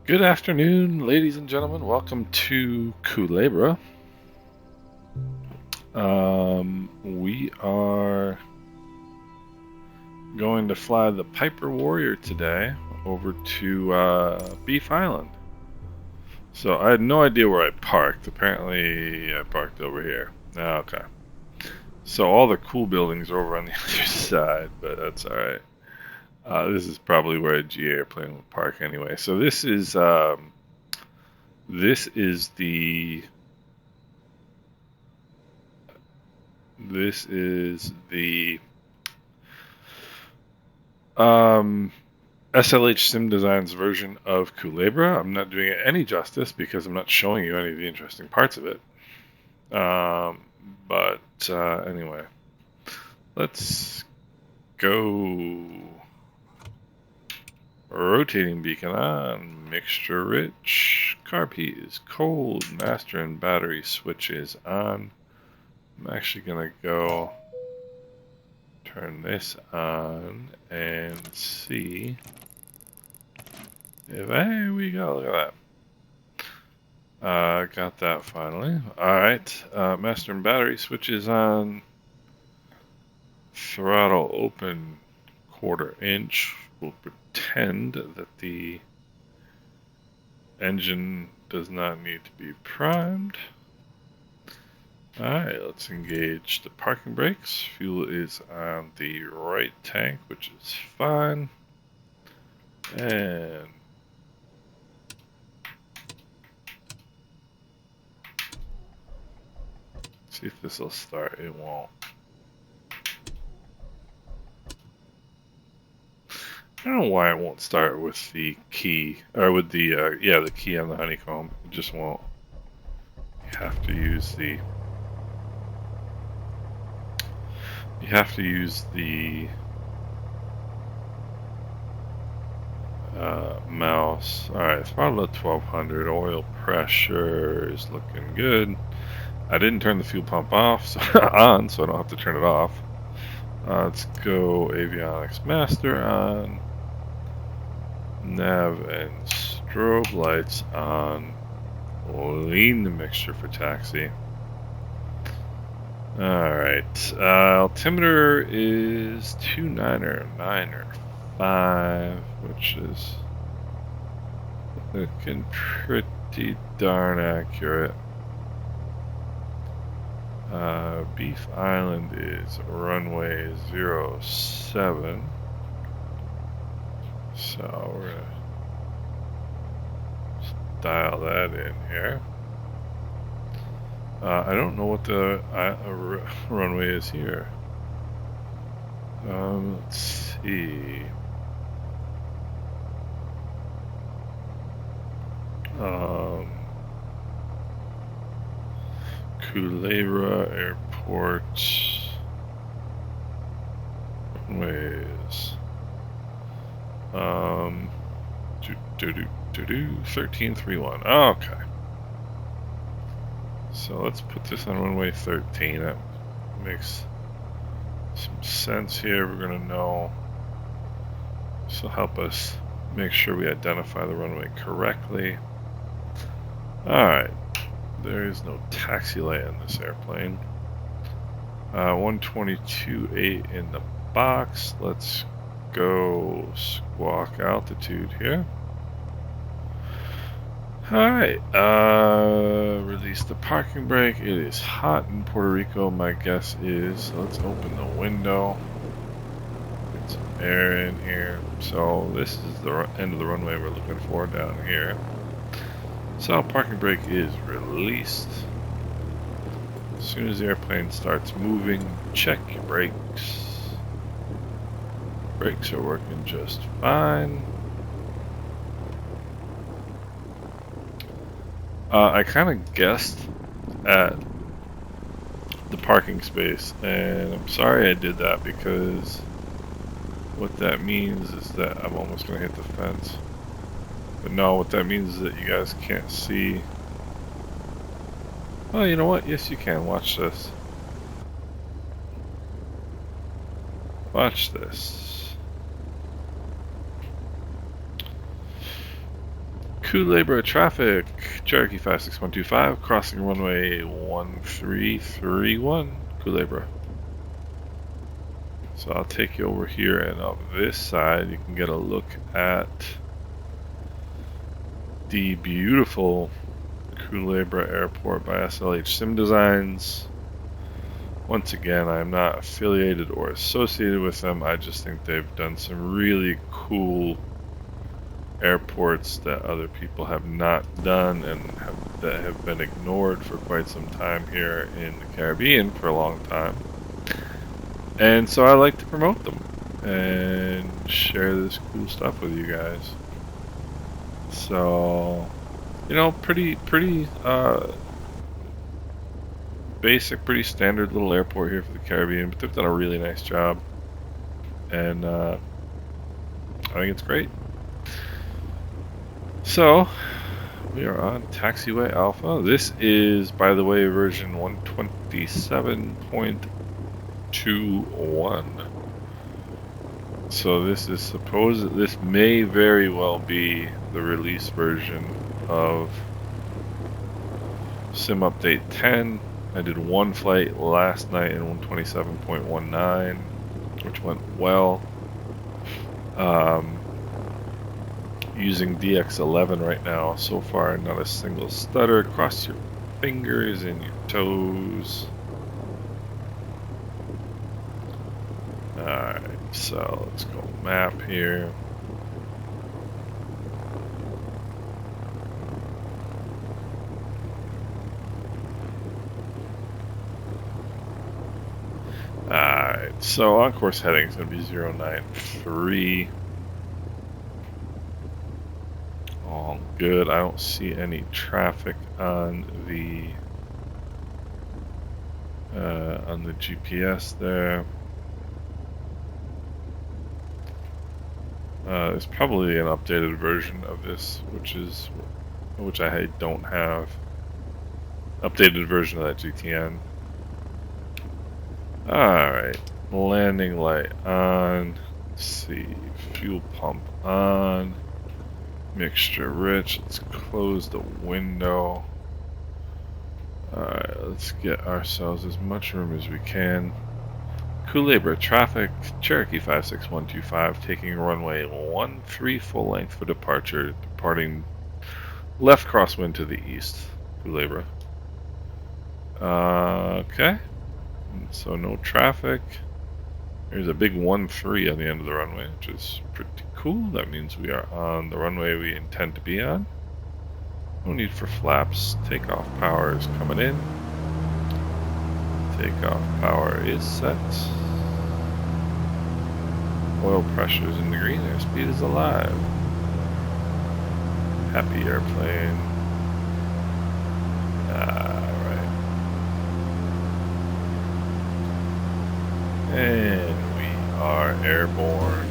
Good afternoon, ladies and gentlemen. Welcome to Culebra. We are going to fly the Piper Warrior today over to Beef Island. So I had no idea where I parked. Apparently, I parked over here. Okay. So all the cool buildings are over on the other side, but that's all right. This is probably where a GA airplane would park anyway. So this is the um, SLH Sim Design's version of Culebra. I'm not doing it any justice because I'm not showing you any of the interesting parts of it. But anyway, let's go. Rotating beacon on, mixture rich, carb heat is cold, master and battery switches on. I'm actually gonna go turn this on and see if, there we go, look at that. Got that finally. Alright, master and battery switches on, throttle open 1/4 inch. We'll pretend that the engine does not need to be primed. Alright, let's engage the parking brakes. Fuel is on the right tank, which is fine. And see if this will start. It won't. I don't know why it won't start with the key, or with the the key on the honeycomb. It just won't. You have to use the mouse. Alright, throttle at 1200. Oil pressure is looking good. I didn't turn the fuel pump off, so on, so I don't have to turn it off. Let's go avionics master on. Nav and strobe lights on. Lean the mixture for taxi. Alright, altimeter is 2995, which is looking pretty darn accurate. Beef Island is runway 07. So we're gonna dial that in here. I don't know what the runway is here. Let's see. Culebra Airport runways. 1331. Oh, okay. So let's put this on runway 13. That makes some sense here. We're gonna know. This will help us make sure we identify the runway correctly. Alright. There is no taxi light in this airplane. 122.8 in the box. Let's go squawk altitude here. Alright, release the parking brake. It is hot in Puerto Rico, my guess is. Let's open the window. Get some air in here. So this is the end of the runway we're looking for down here. So parking brake is released. As soon as the airplane starts moving, check your brakes. Brakes are working just fine. I kind of guessed at the parking space, and I'm sorry I did that because what that means is that I'm almost going to hit the fence. But no, what that means is that you guys can't see. Oh, you know what? Yes, you can. Watch this. Watch this. Culebra traffic, Cherokee 56125, crossing runway 1331, Culebra. So I'll take you over here, and on this side you can get a look at the beautiful Culebra Airport by SLH Sim Designs. Once again, I'm not affiliated or associated with them. I just think they've done some really cool airports that other people have not done and that have been ignored for quite some time here in the Caribbean for a long time. And so I like to promote them and share this cool stuff with you guys. So, you know, pretty basic, pretty standard little airport here for the Caribbean, but they've done a really nice job, and I think it's great. So, we are on Taxiway Alpha. This is, by the way, version 127.21. So this is this may very well be the release version of Sim Update 10. I did one flight last night in 127.19, which went well. Using DX11 right now. So far, not a single stutter. Cross your fingers and your toes. Alright, so let's go map here. Alright, so on course heading is going to be 093. All good. I don't see any traffic on the GPS there. There's probably an updated version of this, which I don't have. Updated version of that GTN. Alright, landing light on. Let's see, fuel pump on. Mixture rich. Let's close the window. Alright, let's get ourselves as much room as we can. Culebra traffic, Cherokee 56125, taking runway 13 full length for departure, departing left crosswind to the east. Culebra. Okay. So no traffic. There's a big 13 on the end of the runway, which is pretty cool. That means we are on the runway we intend to be on. No need for flaps. Takeoff power is coming in. Takeoff power is set. Oil pressure is in the green. Airspeed is alive. Happy airplane. Alright. And we are airborne.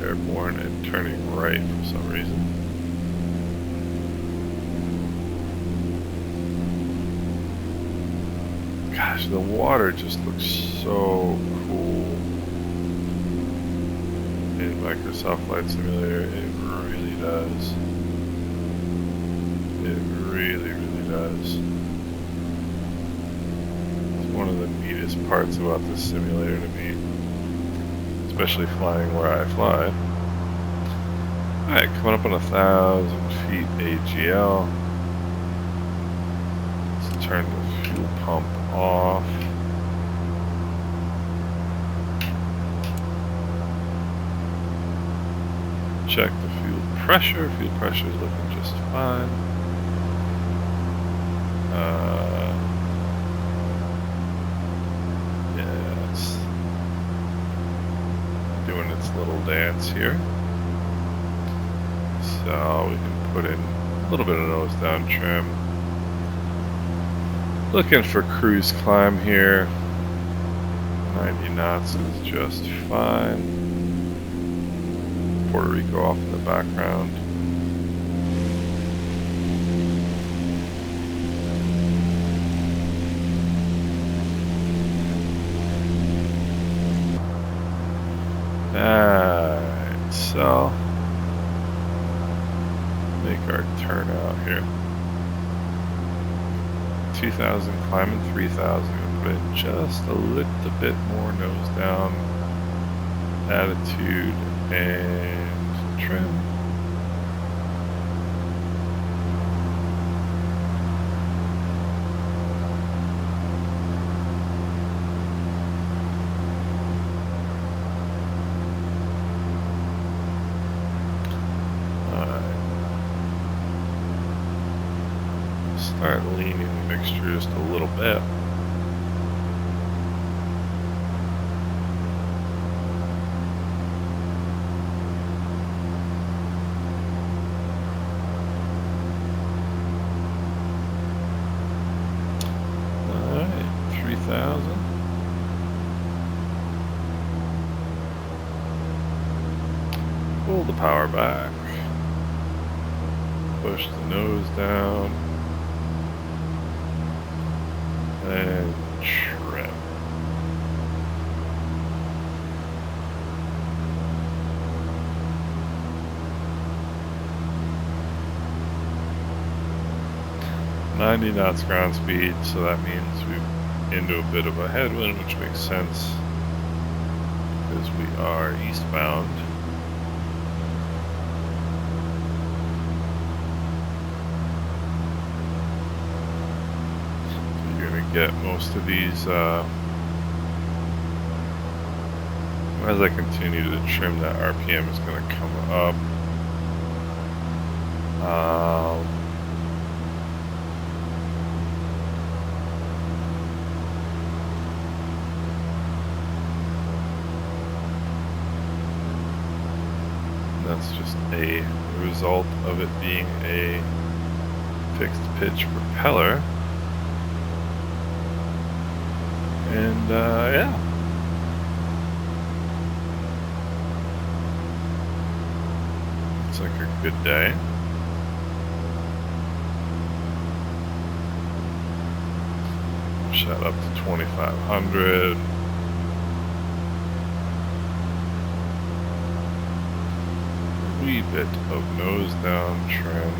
Airborne and turning right for some reason. Gosh, the water just looks so cool in Microsoft Flight Simulator. It really does. It really, really does. It's one of the neatest parts about this simulator to me. Especially flying where I fly. Alright, coming up on 1,000 feet AGL. Let's turn the fuel pump off. Check the fuel pressure. Fuel pressure is looking just fine. Yeah, it's doing its little dance here. So we can put in a little bit of nose down trim. Looking for cruise climb here. 90 knots is just fine. Puerto Rico off in the background. Alright, so make our turn out here. 2,000 climbing 3,000. Put in just a little bit more nose down, attitude, and trim. Start leaning the mixture just a little bit. Alright, 3,000. Pull the power back. Push the nose down. And trim. "90 knots ground speed," so that means we're into a bit of a headwind, which makes sense because we are eastbound. Get most of these as I continue to trim, that RPM is going to come up. That's just a result of it being a fixed pitch propeller. And yeah, it's like a good day. Shot up to 2,500. A wee bit of nose down trim.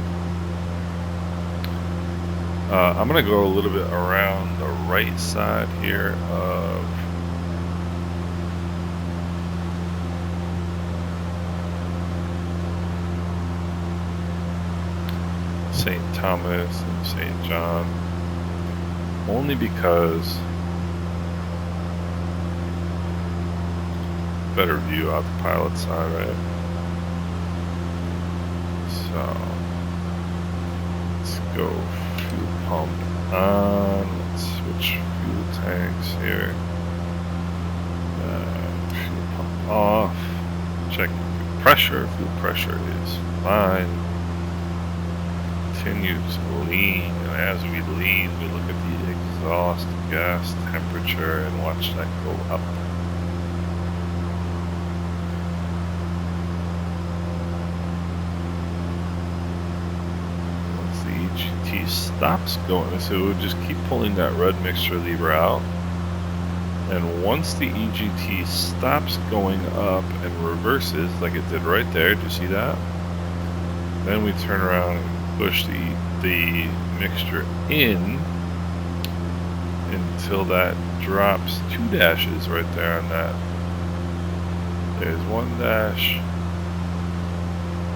I'm going to go a little bit around the right side here of St. Thomas and St. John, only because better view out the pilot side, right? So let's go. Fuel pump on. Let's switch fuel tanks here. Fuel pump off. Check fuel pressure. Fuel pressure is fine. Continue to lean, and as we lean, we look at the exhaust gas temperature and watch that go up. EGT stops going, so it would just keep pulling that red mixture lever out, and once the EGT stops going up and reverses like it did right there, do you see that? Then we turn around and push the mixture in until that drops 2 dashes right there on that. There's 1 dash,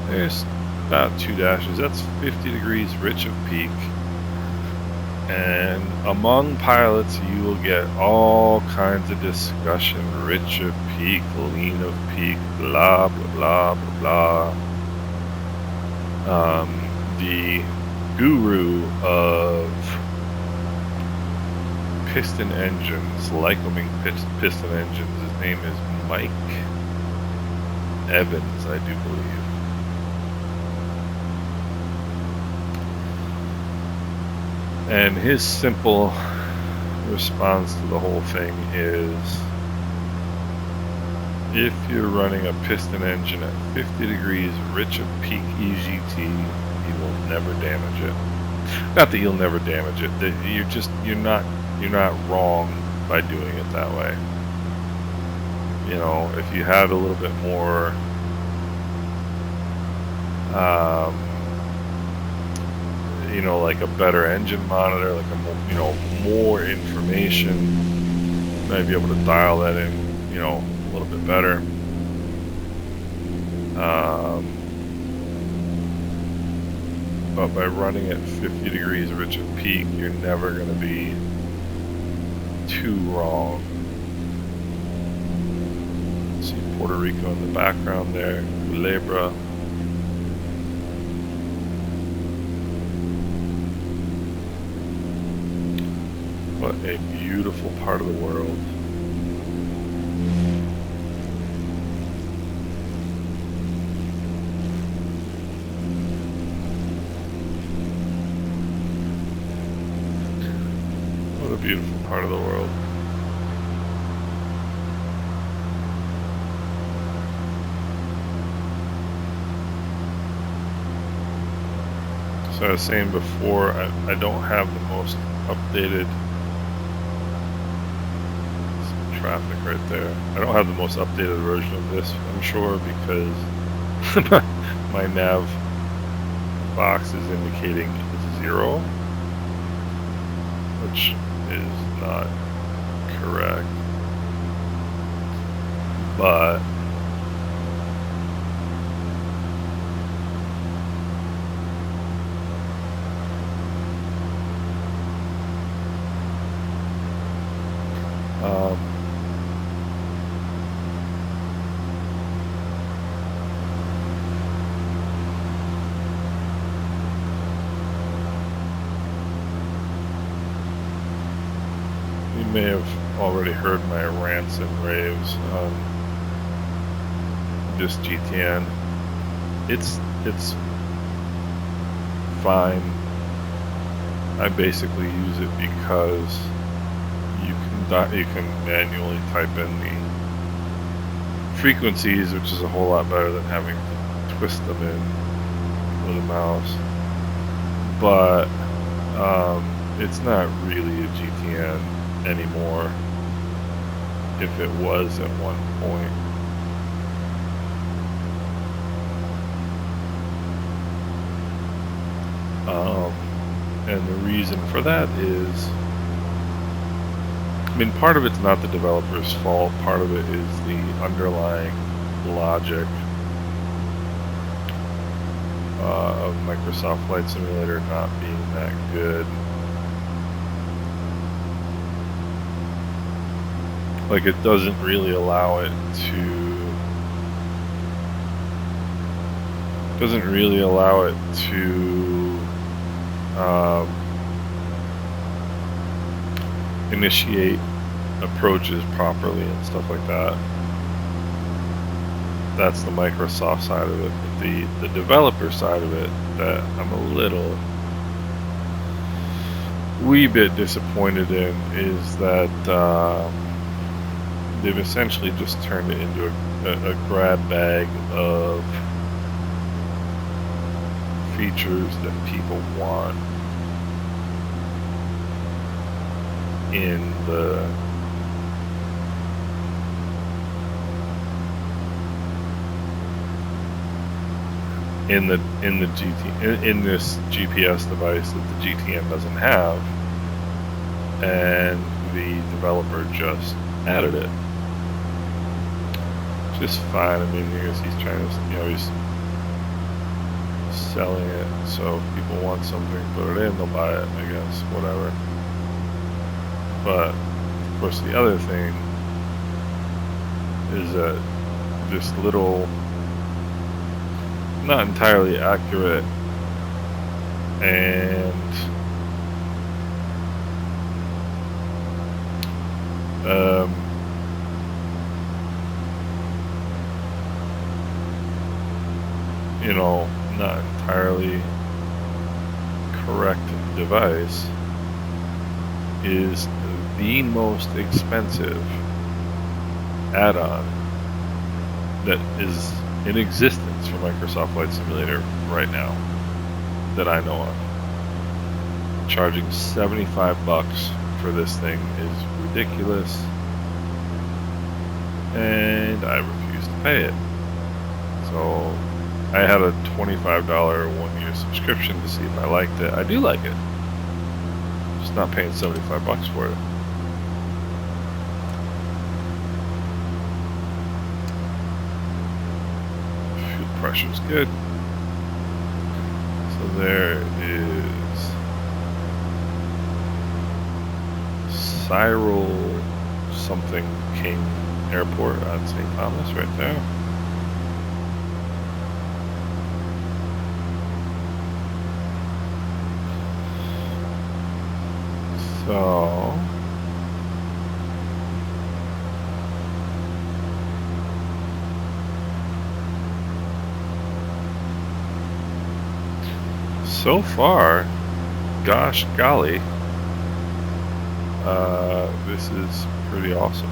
there's about 2 dashes. That's 50 degrees rich of peak. And among pilots, you will get all kinds of discussion. Rich of peak, lean of peak, blah, blah, blah, blah, blah. The guru of piston engines, Lycoming piston engines, his name is Mike Evans, I do believe. And his simple response to the whole thing is, if you're running a piston engine at 50 degrees rich of peak EGT, you will never damage it. Not that you'll never damage it. You're not wrong by doing it that way. you know, if you had a little bit more you know, like a better engine monitor, like you know, more information, might be able to dial that in, you know, a little bit better. But by running at 50 degrees rigid peak, you're never going to be too wrong. See Puerto Rico in the background there, Culebra. What a beautiful part of the world. What a beautiful part of the world. So I was saying before, I don't have the most updated traffic right there. I don't have the most updated version of this, I'm sure, because my nav box is indicating 0, which is not correct. But you may have already heard my rants and raves on this GTN. It's fine. I basically use it because you can manually type in the frequencies, which is a whole lot better than having to twist them in with a mouse. But it's not really a GTN anymore. If it was at one point. And the reason for that is, I mean, part of it's not the developer's fault, part of it is the underlying logic of Microsoft Flight Simulator not being that good. Like, it doesn't really allow it to initiate approaches properly and stuff like that. That's the Microsoft side of it. But the developer side of it that I'm a wee bit disappointed in is that they've essentially just turned it into a grab bag of features that people want in the in this GPS device that the GTN doesn't have, and the developer just added it. Just fine. I mean, I guess he's trying to, you know, he's selling it, so if people want something, put it in, they'll buy it, I guess, whatever. But of course the other thing is that this little, not entirely accurate and you know, not entirely correct device is the most expensive add-on that is in existence for Microsoft Flight Simulator right now that I know of. Charging $75 for this thing is ridiculous. and I refused to pay it. So I had a $25 one-year subscription to see if I liked it. I do like it. Just not paying $75 for it. Fuel pressure's good. So there is Cyril something King Airport on St. Thomas right there. So far, gosh golly, this is pretty awesome.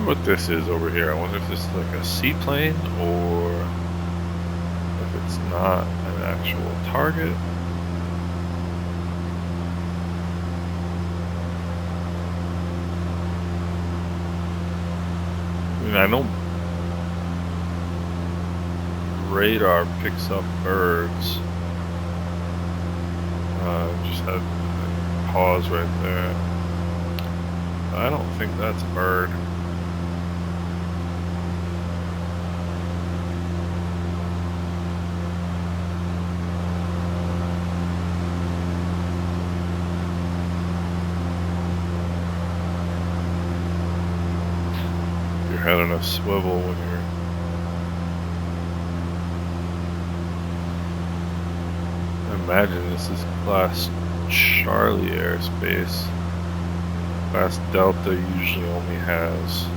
What this is over here. I wonder if this is like a seaplane or if it's not an actual target. I mean, I know radar picks up birds. Just had a pause right there. I don't think that's a bird. Your head on a swivel when you're imagine this is Class Charlie airspace. Class Delta usually only has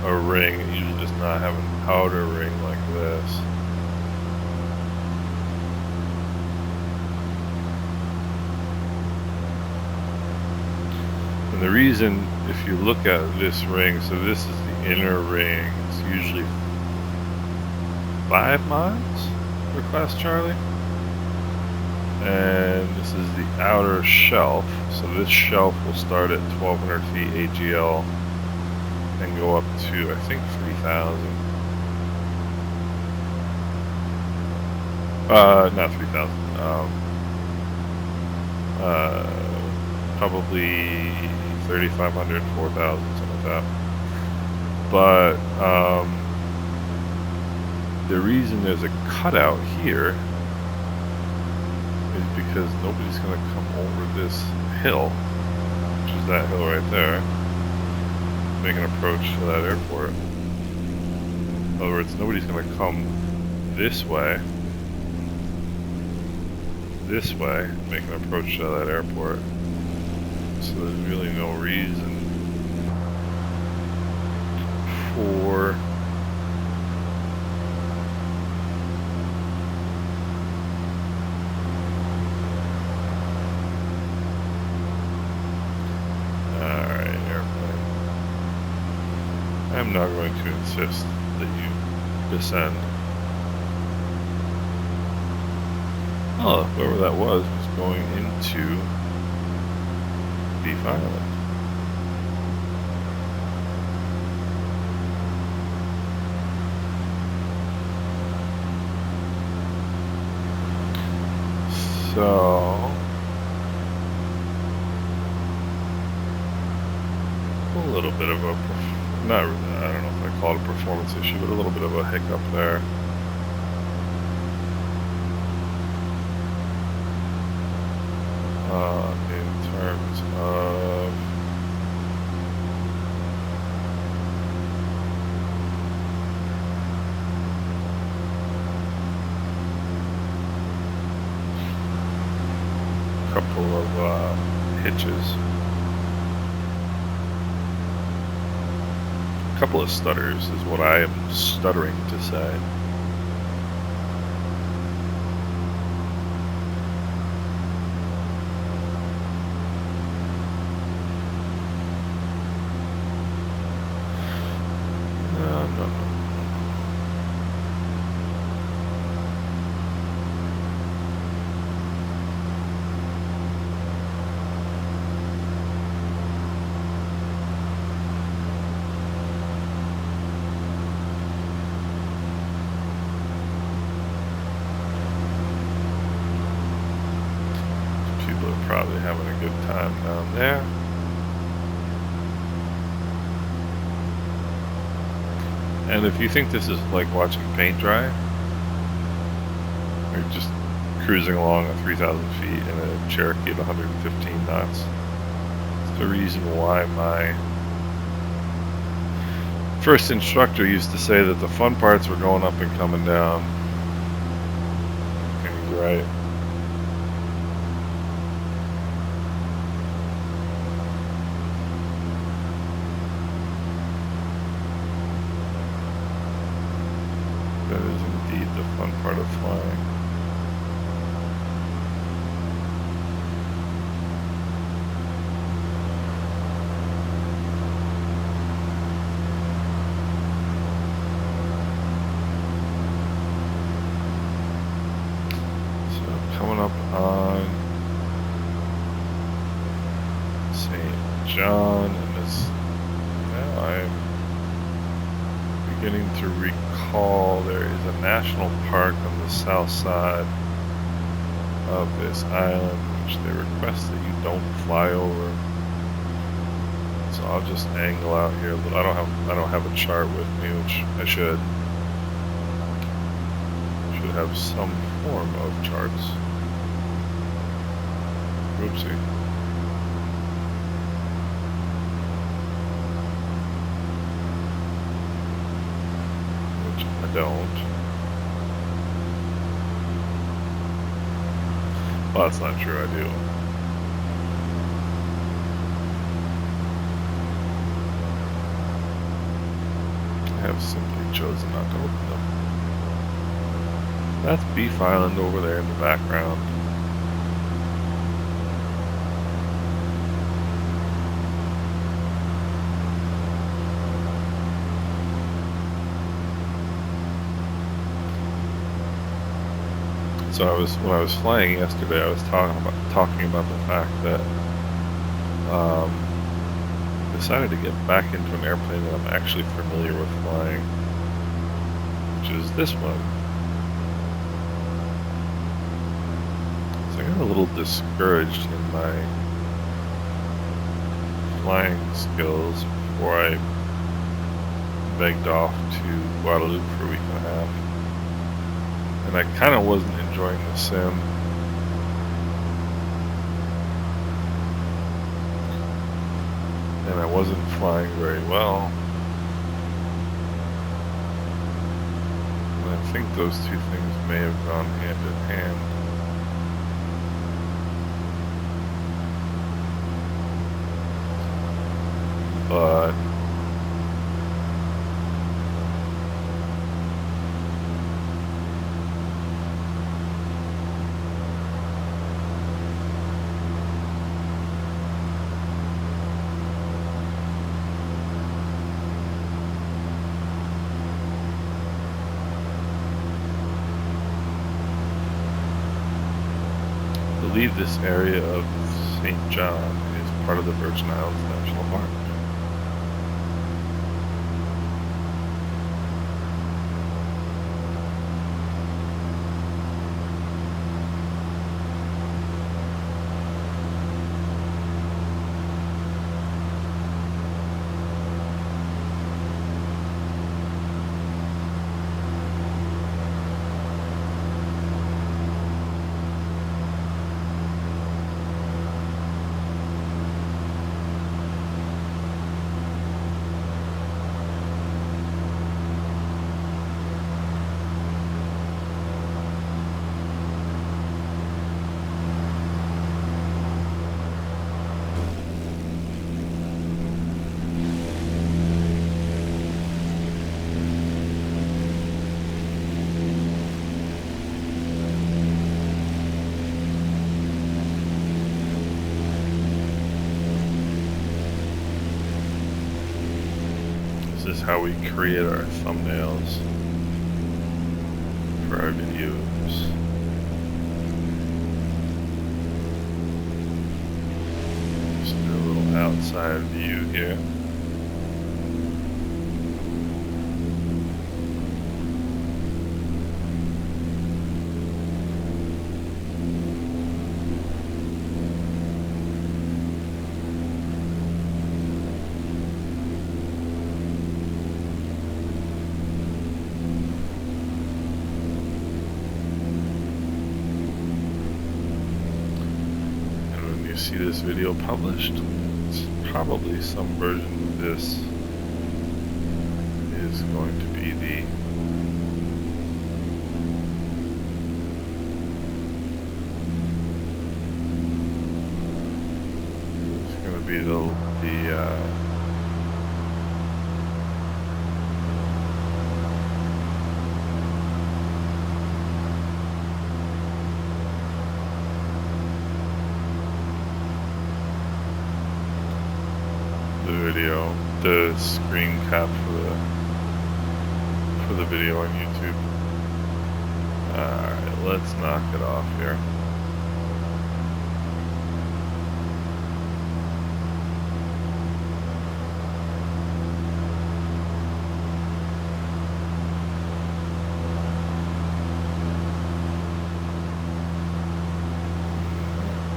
a ring. It usually does not have an outer ring like this. And the reason, if you look at this ring, so this is the inner ring. It's usually 5 miles for Class Charlie. And this is the outer shelf. So this shelf will start at 1,200 feet AGL and go up to, I think, 3,000. Not 3,000. Probably 3,500, 4,000, something like that. But the reason there's a cutout here is because nobody's going to come over this hill, which is that hill right there, make an approach to that airport. In other words, nobody's going to come this way, make an approach to that airport. So there's really no reason for I'm not going to insist that you descend. Oh, whoever that was going into Beef Island. So a little bit of a I don't know if I call it a performance issue, but a little bit of a hiccup there. In terms of a couple of hitches. A couple of stutters is what I am stuttering to say. People are probably having a good time down there. And if you think this is like watching paint dry, you're just cruising along at 3,000 feet in a Cherokee at 115 knots. It's the reason why my first instructor used to say that the fun parts were going up and coming down. And he's right. That is indeed the fun part of flying. So coming up on St. John, and this, now I'm beginning to recall there is a national park on the south side of this island, which they request that you don't fly over. So I'll just angle out here, but I don't have a chart with me, which I should. Should have some form of charts. Oopsie. Which I don't. Well, that's not true, I do. I have simply chosen not to open them. That's Beef Island over there in the background. So when I was flying yesterday, I was talking about the fact that decided to get back into an airplane that I'm actually familiar with flying, which is this one. So I got a little discouraged in my flying skills before I begged off to Guadalupe for a week and a half. And I kind of wasn't enjoying the sim. And I wasn't flying very well. And I think those two things may have gone hand in hand. But I believe this area of St. John is part of the Virgin Islands National Park. This is how we create our thumbnails for our videos. Just do a little outside view here. See this video published, it's probably some version of this is going to be the screen cap for the video on YouTube. Alright, let's knock it off here.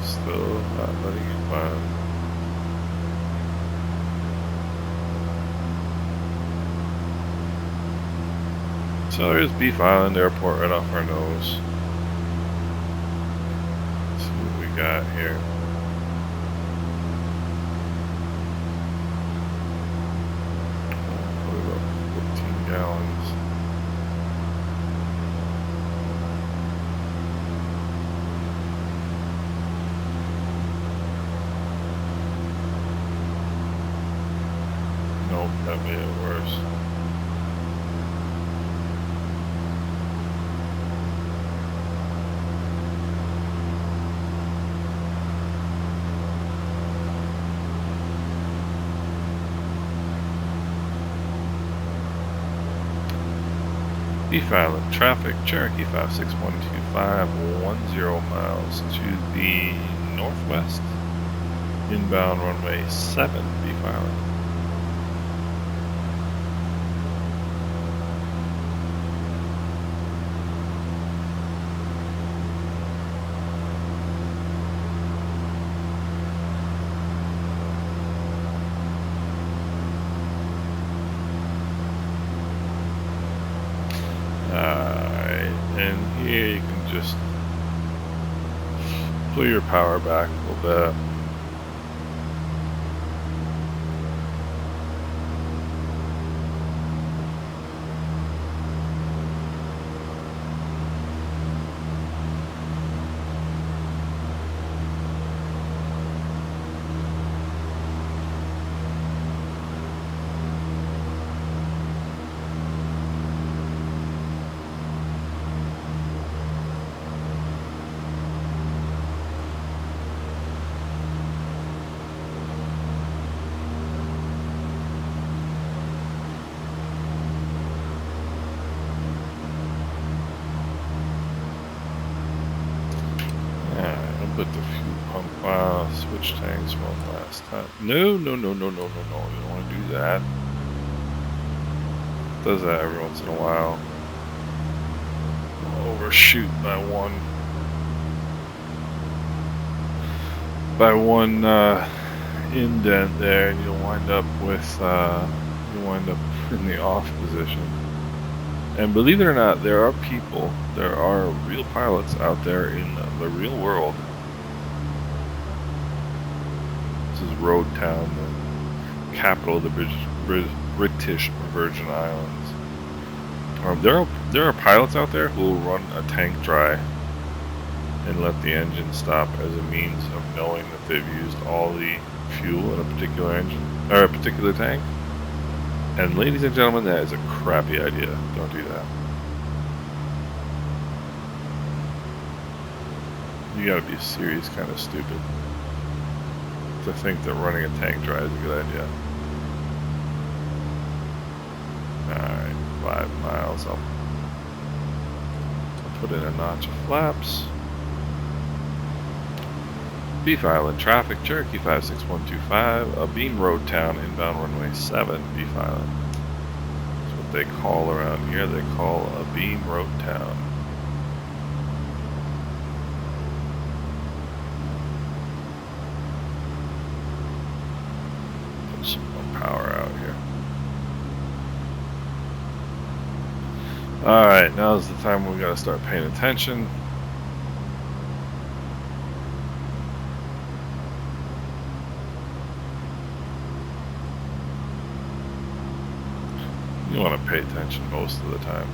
Still not letting it find. So there's Beef Island Airport right off our nose. Let's see what we got here. Probably about 14 gallons. Nope, that made it worse. Beef Island traffic, Cherokee 56125, 10 miles to the northwest, inbound runway 7, Beef Island. And here you can just pull your power back a little bit. Put the fuel pump switch tanks one last time. No, you don't want to do that. It does that every once in a while. Overshoot by one indent there, and you'll wind up with in the off position. And believe it or not, there are real pilots out there in the real world. This is Road Town, the capital of the British Virgin Islands. There are pilots out there who will run a tank dry and let the engine stop as a means of knowing that they've used all the fuel in a particular engine or a particular tank. And ladies and gentlemen, that is a crappy idea. Don't do that. You gotta be serious kind of stupid to think that running a tank dry is a good idea. 5 miles. I'll put in a notch of flaps. Beef Island traffic, Cherokee 56125, a beam road town, inbound runway 7, Beef Island. That's what they call around here. They call a beam road town. Put some more power out here. Alright, now's the time we gotta start paying attention. You want to pay attention most of the time,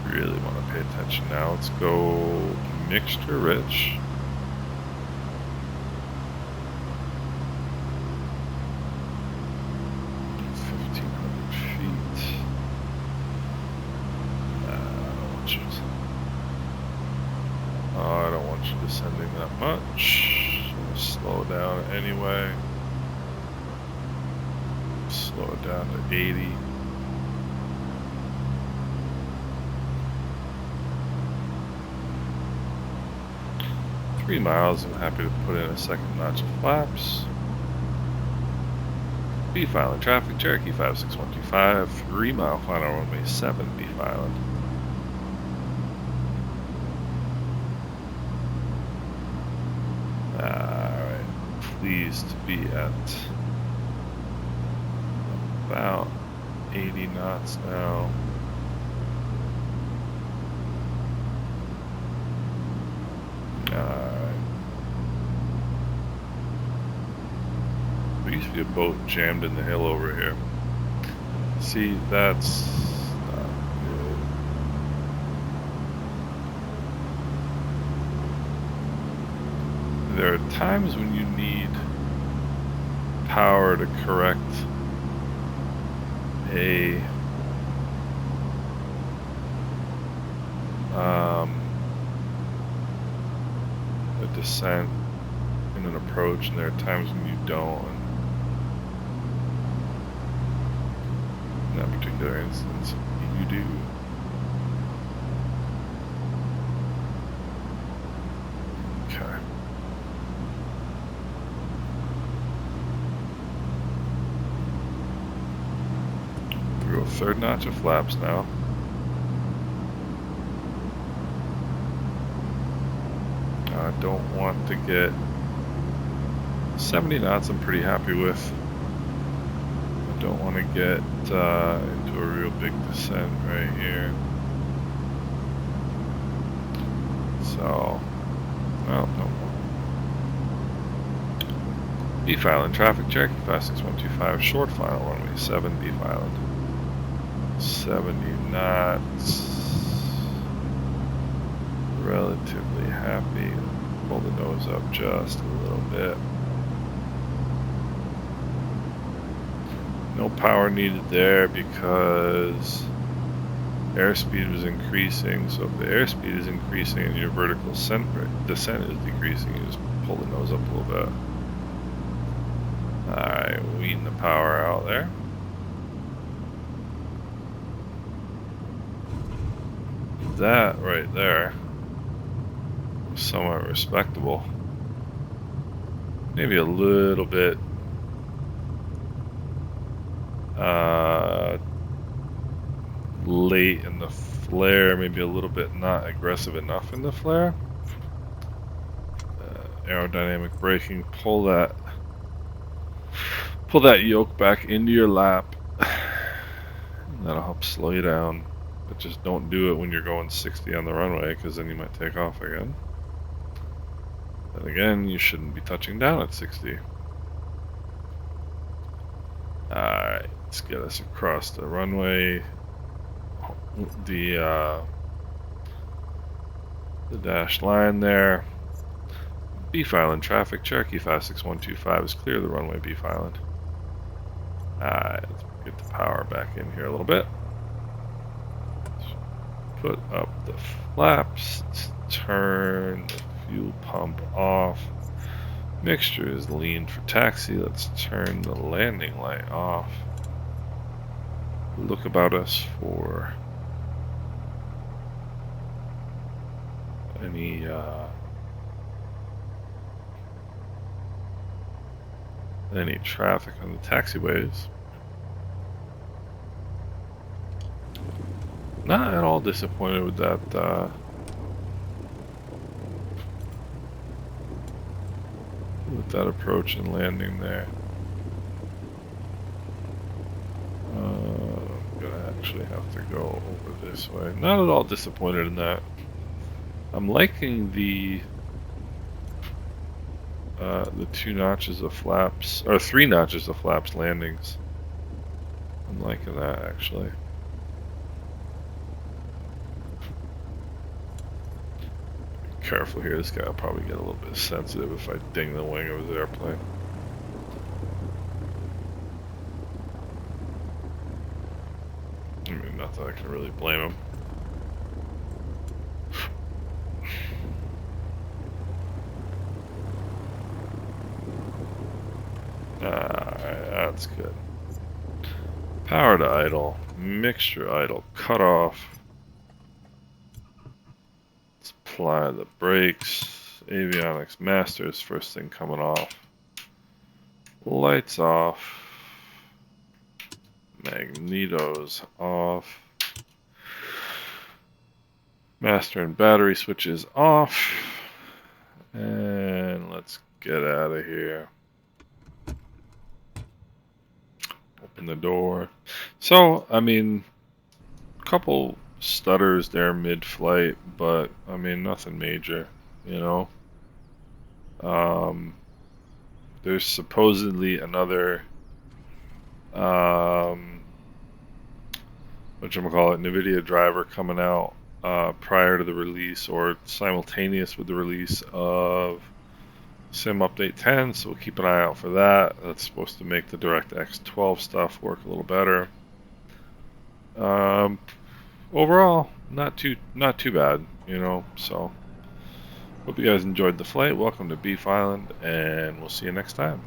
but you really want to pay attention now. Let's go mixture rich. I don't want you descending that much. So slow down anyway. Slow it down to 80. Three miles. I'm happy to put in a second notch of flaps. Beef Island traffic, Cherokee 56125, 3 mile final runway 7, Beef Island. Alright, pleased to be at about 80 knots now. There used to be a boat jammed in the hill over here. See, that's not good. There are times when you need power to correct a descent in an approach, and there are times when you don't. In that particular instance, you do. Okay. We'll go third notch of flaps now. I don't want to get 70 knots. I'm pretty happy with. I don't want to get into a real big descent right here. So, well, no. Beef Island traffic, Cherokee 56125, short final runway 7, Beef Island. 70 knots. Relatively happy. Pull the nose up just a little bit. No power needed there because airspeed was increasing. So if the airspeed is increasing and your vertical descent is decreasing, you just pull the nose up a little bit. Alright, wean the power out there. That right there was somewhat respectable. Maybe a little bit late in the flare, maybe a little bit not aggressive enough in the flare. Aerodynamic braking, pull that yoke back into your lap. That'll help slow you down, but just don't do it when you're going 60 on the runway, because then you might take off again. And again, you shouldn't be touching down at 60. Alright, let's get us across the runway. The dashed line there. Beef Island traffic, Cherokee 56125 is clear of the runway, Beef Island. Alright, let's get the power back in here a little bit. Let's put up the flaps, let's turn the fuel pump off. Mixture is lean for taxi. Let's turn the landing light off. look about us for any traffic on the taxiways. Not at all disappointed with that approach and landing there. I'm gonna actually have to go over this way. Not at all disappointed in that. I'm liking the 2 notches of flaps, or 3 notches of flaps landings. I'm liking that actually. Be careful here, this guy will probably get a little bit sensitive if I ding the wing of his airplane. I mean, not that I can really blame him. That's good. Power to idle, mixture idle, cut off. Let's apply the brakes. Avionics masters, first thing coming off. Lights off. Magnetos off. Master and battery switches off. And let's get out of here. Open the door. So, I mean, a couple stutters there mid-flight, but I mean, nothing major, you know. There's supposedly another whatchamacallit, NVIDIA driver coming out prior to the release or simultaneous with the release of Sim Update 10, so we'll keep an eye out for that. That's supposed to make the DirectX 12 stuff work a little better. Overall, not too bad, you know. So, hope you guys enjoyed the flight. Welcome to Beef Island, and we'll see you next time.